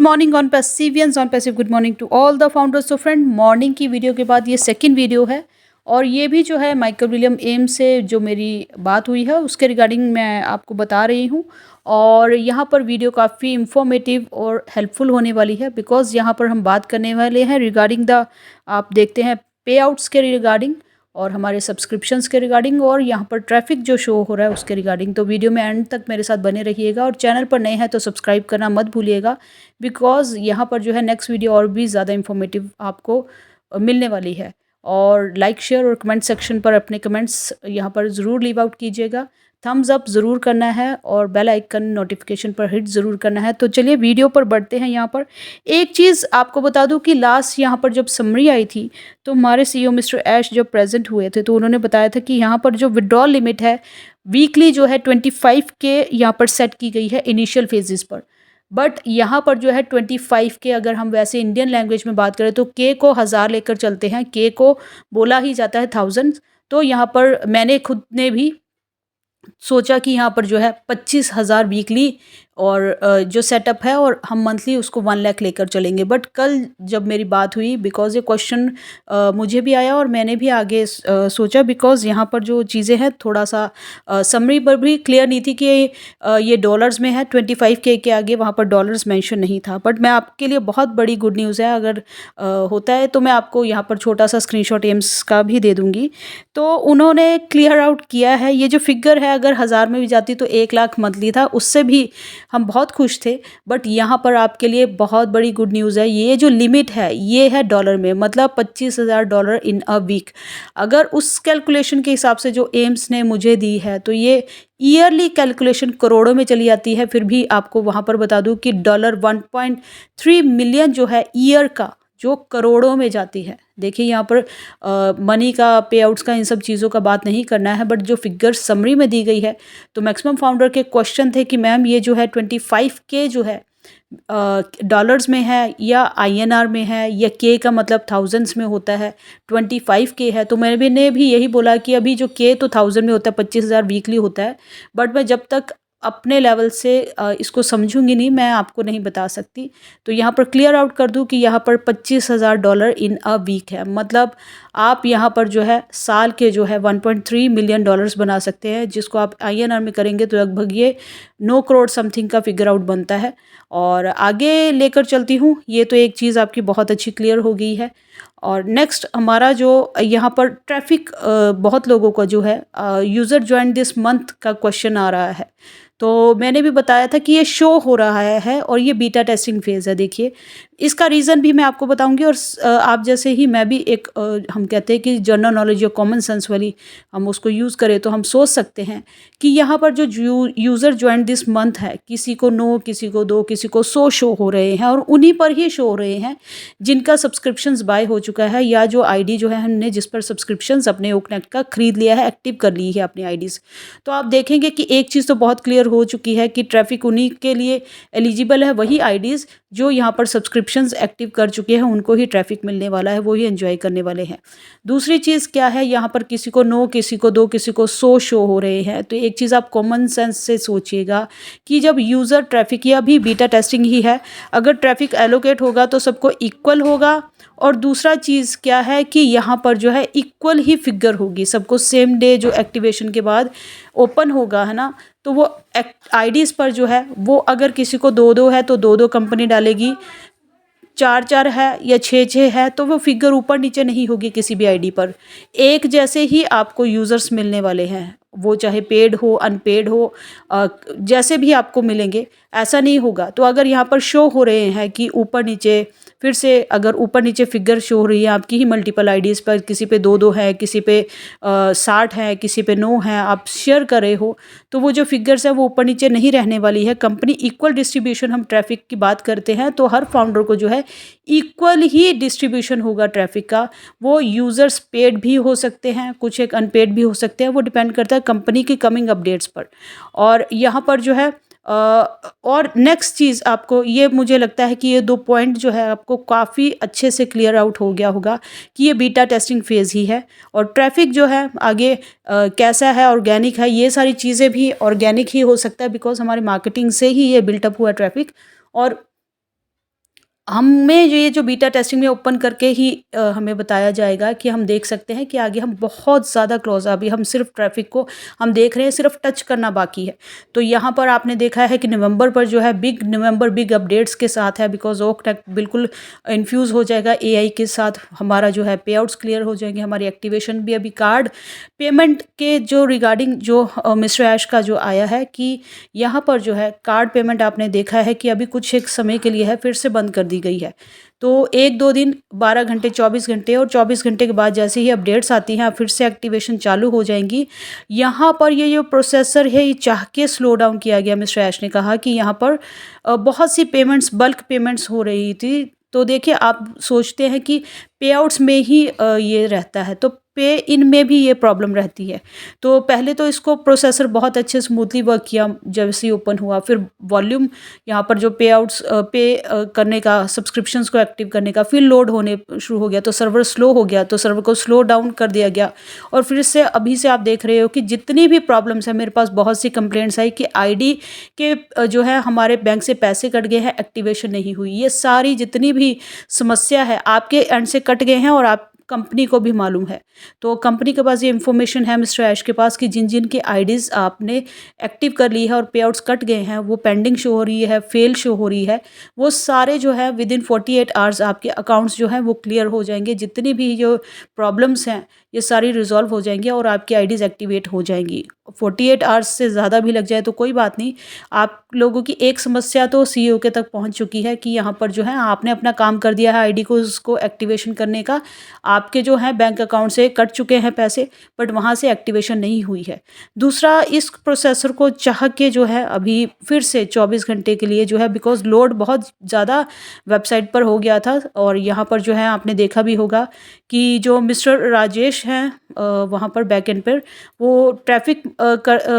Morning on पैसिवियंस on passive. Good morning to all the founders. तो friend, morning की video के बाद ये सेकंड वीडियो है और ये भी जो है माइकल विलियम एम्स से जो मेरी बात हुई है उसके रिगार्डिंग मैं आपको बता रही हूँ। और यहाँ पर वीडियो काफ़ी इंफॉर्मेटिव और हेल्पफुल होने वाली है बिकॉज़ यहाँ पर हम बात करने वाले हैं रिगार्डिंग द, आप देखते हैं, पे आउट्स के रिगार्डिंग और हमारे सब्सक्रिप्शंस के रिगार्डिंग और यहाँ पर ट्रैफिक जो शो हो रहा है उसके रिगार्डिंग। तो वीडियो में एंड तक मेरे साथ बने रहिएगा और चैनल पर नए हैं तो सब्सक्राइब करना मत भूलिएगा बिकॉज़ यहाँ पर जो है नेक्स्ट वीडियो और भी ज़्यादा इन्फॉर्मेटिव आपको मिलने वाली है। और लाइक, शेयर और कमेंट सेक्शन पर अपने कमेंट्स यहाँ पर ज़रूर लीव आउट कीजिएगा। थम्स अप ज़रूर करना है और बेल आइकन नोटिफिकेशन पर हिट ज़रूर करना है। तो चलिए वीडियो पर बढ़ते हैं। यहाँ पर एक चीज़ आपको बता दूं कि लास्ट यहाँ पर जब समरी आई थी तो हमारे सीईओ मिस्टर ऐश जब प्रेजेंट हुए थे तो उन्होंने बताया था कि यहाँ पर जो विड्रॉल लिमिट है वीकली जो है 25 के यहाँ पर सेट की गई है इनिशियल फेजेस पर। बट यहाँ पर जो है 25 के, अगर हम वैसे इंडियन लैंग्वेज में बात करें तो के को 1000 लेकर चलते हैं, के को बोला ही जाता है 1000। तो यहाँ पर मैंने खुद ने भी सोचा कि यहाँ पर जो है 25,000 वीकली और जो सेटअप है और हम मंथली उसको 1 लाख लेकर चलेंगे। बट कल जब मेरी बात हुई बिकॉज़ ये क्वेश्चन मुझे भी आया और मैंने भी आगे सोचा बिकॉज़ यहाँ पर जो चीज़ें हैं थोड़ा सा समरी पर भी क्लियर नहीं थी कि ये डॉलर्स में है। 25 के आगे वहाँ पर डॉलर्स मेंशन नहीं था। बट मैं आपके लिए बहुत बड़ी गुड न्यूज़ है, अगर होता है तो मैं आपको यहाँ पर छोटा सा स्क्रीनशॉट एम्स का भी दे दूँगी। तो उन्होंने क्लियर आउट किया है ये जो फिगर है, अगर 1000 में भी जाती तो 1 लाख मंथली था, उससे भी हम बहुत खुश थे। बट यहाँ पर आपके लिए बहुत बड़ी गुड न्यूज़ है, ये जो लिमिट है ये है डॉलर में, मतलब $25,000 इन अ वीक। अगर उस कैलकुलेशन के हिसाब से जो एम्स ने मुझे दी है तो ये ईयरली कैलकुलेशन करोड़ों में चली जाती है। फिर भी आपको वहाँ पर बता दूँ कि डॉलर 1.3 मिलियन जो है ईयर का, जो करोड़ों में जाती है। देखिए यहाँ पर मनी का, पे आउट्स का, इन सब चीज़ों का बात नहीं करना है, बट जो फिगर समरी में दी गई है। तो मैक्सिमम फाउंडर के क्वेश्चन थे कि मैम ये जो है 25 के जो है डॉलर्स में है या आईएनआर में है, या के का मतलब थाउजेंड्स में होता है, 25 के है। तो मैंने भी यही बोला कि अभी जो के तो 1000 में होता है, 25,000 वीकली होता है। बट मैं जब तक अपने लेवल से इसको समझूंगी नहीं, मैं आपको नहीं बता सकती। तो यहाँ पर क्लियर आउट कर दूँ कि यहाँ पर $25,000 इन अ वीक है, मतलब आप यहाँ पर जो है साल के जो है 1.3 मिलियन डॉलर्स बना सकते हैं, जिसको आप आईएनआर में करेंगे तो लगभग ये 9 करोड़ समथिंग का फिगर आउट बनता है। और आगे लेकर चलती हूँ, ये तो एक चीज़ आपकी बहुत अच्छी क्लियर हो गई है। और नेक्स्ट हमारा जो यहाँ पर ट्रैफिक, बहुत लोगों का जो है यूज़र ज्वाइन दिस मंथ का क्वेश्चन आ रहा है। तो मैंने भी बताया था कि ये शो हो रहा है और ये बीटा टेस्टिंग फेज़ है। देखिए इसका रीज़न भी मैं आपको बताऊंगी। और आप जैसे ही मैं भी एक हम कहते हैं कि जनरल नॉलेज या कॉमन सेंस वाली हम उसको यूज़ करें तो हम सोच सकते हैं कि यहाँ पर जो यूज़र ज्वाइन दिस मंथ है, किसी को 9, किसी को 2, किसी को 100 शो हो रहे हैं और उन्हीं पर ही शो हो रहे हैं जिनका सब्सक्रिप्शंस बाय हो चुका है, या जो आईडी जो है हमने जिस पर सब्सक्रिप्शंस अपने ओकनेक्ट का खरीद लिया है, एक्टिव कर ली है अपनी आईडीज़। तो आप देखेंगे कि एक चीज़ तो बहुत क्लियर हो चुकी है कि ट्रैफिक उन्हीं के लिए एलिजिबल है, वही आईडीज़ जो यहाँ पर सब्सक्रिप्शंस एक्टिव कर चुके हैं उनको ही ट्रैफिक मिलने वाला है, वो ही एंजॉय करने वाले हैं। दूसरी चीज़ क्या है, यहाँ पर किसी को 9, किसी को 2, किसी को 100 शो हो रहे हैं। तो एक चीज़ आप कॉमन सेंस से सोचिएगा कि जब यूज़र ट्रैफिक, या अभी बीटा टेस्टिंग ही है, अगर ट्रैफिक एलोकेट होगा तो सबको इक्वल होगा। और दूसरा चीज़ क्या है कि यहाँ पर जो है इक्वल ही फिगर होगी सबको, सेम डे जो एक्टिवेशन के बाद ओपन होगा, है ना। तो वो आईडीज़ पर जो है वो, अगर किसी को 2-2 है तो 2-2 कंपनी डालेगी, 4-4 है या 6-6 है तो वो फिगर ऊपर नीचे नहीं होगी किसी भी आईडी पर। एक जैसे ही आपको यूज़र्स मिलने वाले हैं, वो चाहे पेड हो, अनपेड हो, जैसे भी आपको मिलेंगे, ऐसा नहीं होगा। तो अगर यहाँ पर शो हो रहे हैं कि ऊपर नीचे, फिर से अगर ऊपर नीचे फिगर शो हो रही है आपकी ही मल्टीपल आईडीज़ पर, किसी पे 2-2 है, किसी पे 60 है, किसी पे 9 है, आप शेयर कर रहे हो, तो वो जो फिगर्स है वो ऊपर नीचे नहीं रहने वाली है। कंपनी इक्वल डिस्ट्रीब्यूशन, हम ट्रैफिक की बात करते हैं तो हर फाउंडर को जो है इक्वल ही डिस्ट्रीब्यूशन होगा ट्रैफिक का। वो यूज़र्स पेड भी हो सकते हैं, कुछ एक अनपेड भी हो सकते हैं, वो डिपेंड करता है कंपनी की कमिंग अपडेट्स पर। और यहाँ पर जो है और नेक्स्ट चीज़ आपको, ये मुझे लगता है कि ये 2 पॉइंट जो है आपको काफ़ी अच्छे से क्लियर आउट हो गया होगा कि ये बीटा टेस्टिंग फेज़ ही है। और ट्रैफिक जो है आगे कैसा है, ऑर्गेनिक है, ये सारी चीज़ें भी ऑर्गेनिक ही हो सकता है बिकॉज हमारे मार्केटिंग से ही ये बिल्टअप हुआ ट्रैफिक। और हमें जो ये जो बीटा टेस्टिंग में ओपन करके ही हमें बताया जाएगा कि हम देख सकते हैं कि आगे हम बहुत ज़्यादा क्लोज, अभी हम सिर्फ ट्रैफिक को हम देख रहे हैं, सिर्फ टच करना बाकी है। तो यहाँ पर आपने देखा है कि नवंबर पर जो है नवंबर बिग अपडेट्स के साथ है, बिकॉज ओक टेक बिल्कुल इन्फ्यूज़ हो जाएगा एआई के साथ। हमारा जो है पे आउट्स क्लियर हो जाएंगे, हमारी एक्टिवेशन भी। अभी कार्ड पेमेंट के जो रिगार्डिंग जो मिस्टर ऐश का जो आया है कि यहाँ पर जो है कार्ड पेमेंट आपने देखा है कि अभी कुछ एक समय के लिए है, फिर से बंद कर दी गई है। तो 1-2 दिन, 12 घंटे, 24 घंटे और 24 घंटे के बाद जैसे ही अपडेट्स आती हैं फिर से एक्टिवेशन चालू हो जाएंगी। यहाँ पर ये जो प्रोसेसर है ये चाह के स्लो डाउन किया गया। मिस्टर ऐश ने कहा कि यहाँ पर बहुत सी पेमेंट्स, बल्क पेमेंट्स हो रही थी। तो देखिए, आप सोचते हैं कि पे आउट्स में ही ये रहता है, तो पे इन में भी ये प्रॉब्लम रहती है। तो पहले तो इसको प्रोसेसर बहुत अच्छे स्मूथली वर्क किया जब से ओपन हुआ, फिर वॉल्यूम यहाँ पर जो पे आउट्स करने का, सब्सक्रिप्शंस को एक्टिव करने का, फिर लोड होने शुरू हो गया तो सर्वर स्लो हो गया, तो सर्वर को स्लो डाउन कर दिया गया। और फिर से अभी से आप देख रहे हो कि जितनी भी प्रॉब्लम्स है, मेरे पास बहुत सी कंप्लेंट्स आई कि आईडी के जो है हमारे बैंक से पैसे कट गए हैं, एक्टिवेशन नहीं हुई। ये सारी जितनी भी समस्या है आपके एंड से कट गए हैं और आप कंपनी को भी मालूम है। तो कंपनी के पास ये इन्फॉर्मेशन है मिस्टर ऐश के पास कि जिन जिन के आईडीज़ आपने एक्टिव कर ली है और पे आउट्स कट गए हैं, वो पेंडिंग शो हो रही है, फेल शो हो रही है, वो सारे जो है विद इन 48 आवर्स आपके अकाउंट्स जो हैं वो क्लियर हो जाएंगे। जितनी भी जो प्रॉब्लम्स हैं ये सारी रिजॉल्व हो जाएंगी और आपकी आईडीज़ एक्टिवेट हो जाएंगी। 48 आवर्स से ज़्यादा भी लग जाए तो कोई बात नहीं। आप लोगों की एक समस्या तो सीईओ के तक पहुंच चुकी है कि यहाँ पर जो है आपने अपना काम कर दिया है आईडी को उसको एक्टिवेशन करने का, आपके जो है बैंक अकाउंट से कट चुके हैं पैसे, बट वहाँ से एक्टिवेशन नहीं हुई है। दूसरा, इस प्रोसेसर को चाह के जो है अभी फिर से 24 घंटे के लिए जो है, बिकॉज लोड बहुत ज़्यादा वेबसाइट पर हो गया था। और यहाँ पर जो है आपने देखा भी होगा कि जो मिस्टर राजेश हैं वहाँ पर बैक एंड पर वो ट्रैफिक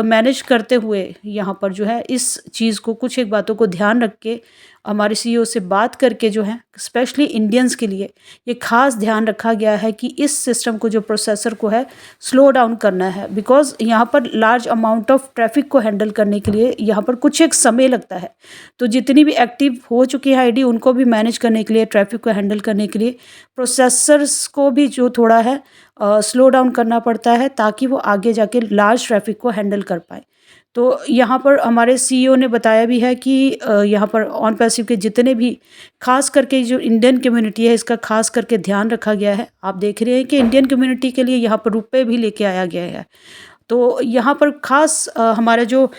मैनेज करते हुए यहाँ पर जो है इस चीज़ को, कुछ एक बातों को ध्यान रख के हमारे सीईओ से बात करके जो है स्पेशली इंडियंस के लिए ये खास ध्यान रखा गया है कि इस सिस्टम को, जो प्रोसेसर को है, स्लो डाउन करना है। बिकॉज यहाँ पर लार्ज अमाउंट ऑफ ट्रैफिक को हैंडल करने के लिए यहाँ पर कुछ एक समय लगता है। तो जितनी भी एक्टिव हो चुकी है आईडी उनको भी मैनेज करने के लिए, ट्रैफिक को हैंडल करने के लिए प्रोसेसर्स को भी जो थोड़ा है स्लो डाउन करना पड़ता है ताकि वो आगे जाके लार्ज ट्रैफिक को हैंडल कर पाए। तो यहाँ पर हमारे सीईओ ने बताया भी है कि यहाँ पर ऑन पैसिव के जितने भी, खास करके जो इंडियन कम्युनिटी है इसका खास करके ध्यान रखा गया है। आप देख रहे हैं कि इंडियन कम्युनिटी के लिए यहाँ पर रुपए भी लेके आया गया है। तो यहाँ पर खास हमारा जो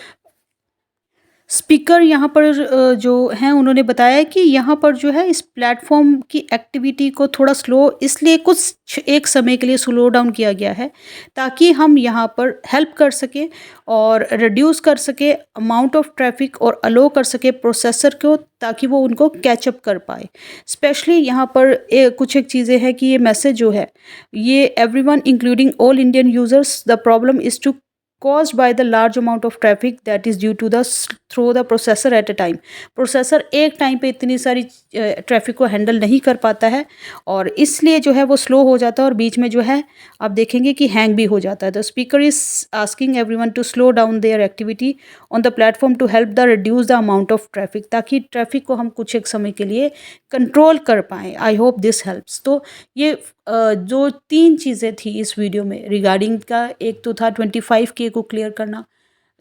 स्पीकर यहाँ पर जो हैं उन्होंने बताया कि यहाँ पर जो है इस प्लेटफॉर्म की एक्टिविटी को थोड़ा स्लो इसलिए कुछ एक समय के लिए स्लो डाउन किया गया है ताकि हम यहाँ पर हेल्प कर सकें और रिड्यूस कर सके अमाउंट ऑफ ट्रैफिक और अलो कर सके प्रोसेसर को ताकि वो उनको कैचअप कर पाए। स्पेशली यहाँ पर कुछ एक चीज़ें हैं कि ये मैसेज जो है ये everyone including all Indian users, the problem is to caused by the large amount of traffic that is due to the through the processor at a time। Processor एक टाइम पे इतनी सारी ट्रैफिक को handle नहीं कर पाता है और इसलिए जो है वो स्लो हो जाता है और बीच में जो है आप देखेंगे कि हैंग भी हो जाता है। The speaker is asking everyone to slow down their activity on the platform to help the reduce the amount of traffic, ताकि ट्रैफिक को हम कुछ एक समय के लिए कंट्रोल कर पाएँ। I hope this helps. तो ये जो 3 चीज़ें थी इस वीडियो में रिगार्डिंग का, एक तो था 25K को क्लियर करना,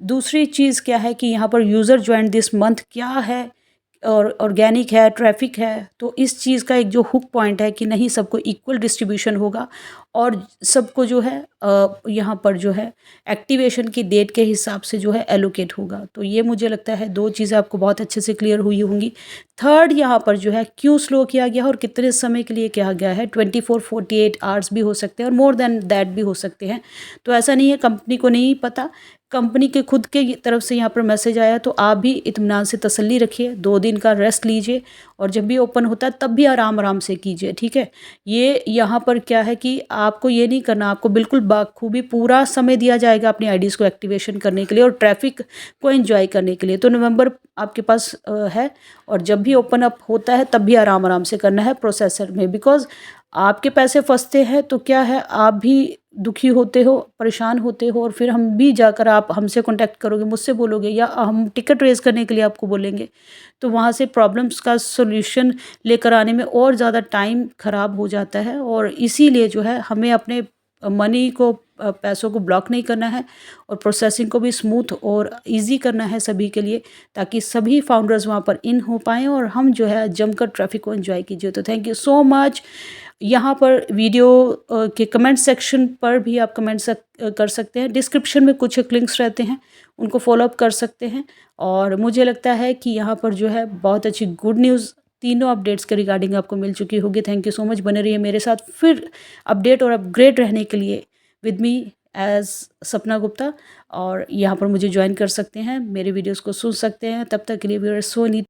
दूसरी चीज़ क्या है कि यहाँ पर यूज़र ज्वाइन दिस मंथ क्या है और ऑर्गेनिक है, ट्रैफिक है। तो इस चीज़ का एक जो हुक पॉइंट है कि नहीं सबको इक्वल डिस्ट्रीब्यूशन होगा और सबको जो है यहाँ पर जो है एक्टिवेशन की डेट के हिसाब से जो है एलोकेट होगा। तो ये मुझे लगता है 2 चीज़ें आपको बहुत अच्छे से क्लियर हुई होंगी। थर्ड, यहाँ पर जो है क्यों स्लो किया गया और कितने समय के लिए किया गया है, 24-48 आवर्स भी हो सकते हैं और मोर देन दैट भी हो सकते हैं। तो ऐसा नहीं है कंपनी को नहीं पता, कंपनी के खुद के तरफ से यहाँ पर मैसेज आया तो आप भी इत्मीनान से तसल्ली रखिए, 2 दिन का रेस्ट लीजिए और जब भी ओपन होता है तब भी आराम आराम से कीजिए, ठीक है। ये यहाँ पर क्या है कि आपको ये नहीं करना, आपको बिल्कुल बाखूबी पूरा समय दिया जाएगा अपनी आईडीज़ को एक्टिवेशन करने के लिए और ट्रैफिक को एंजॉय करने के लिए। तो नवंबर आपके पास है और जब भी ओपन अप होता है तब भी आराम आराम से करना है प्रोसेसर में, बिकॉज आपके पैसे फंसते हैं तो क्या है, आप भी दुखी होते हो, परेशान होते हो, और फिर हम भी जाकर आप हमसे कांटेक्ट करोगे, मुझसे बोलोगे, या हम टिकट रेज़ करने के लिए आपको बोलेंगे, तो वहाँ से प्रॉब्लम्स का सॉल्यूशन लेकर आने में और ज़्यादा टाइम ख़राब हो जाता है। और इसीलिए जो है हमें अपने मनी को पैसों को ब्लॉक नहीं करना है, और प्रोसेसिंग को भी स्मूथ और ईज़ी करना है सभी के लिए, ताकि सभी फाउंडर्स वहाँ पर इन हो पाएँ और हम जो है जमकर ट्रैफ़िक को एन्जॉय कीजिए। तो थैंक यू सो मच। यहाँ पर वीडियो के कमेंट सेक्शन पर भी आप कर सकते हैं। डिस्क्रिप्शन में कुछ लिंक्स रहते हैं, उनको फॉलो अप कर सकते हैं। और मुझे लगता है कि यहाँ पर जो है बहुत अच्छी गुड न्यूज़ तीनों अपडेट्स के रिगार्डिंग आपको मिल चुकी होगी। Thank you so much. बने रहिए मेरे साथ फिर अपडेट और अपग्रेड रहने के लिए विद मी एज़ सपना गुप्ता, और यहाँ पर मुझे ज्वाइन कर सकते हैं, मेरे वीडियोज़ को सुन सकते हैं। तब तक के लिए वी आर सो नीड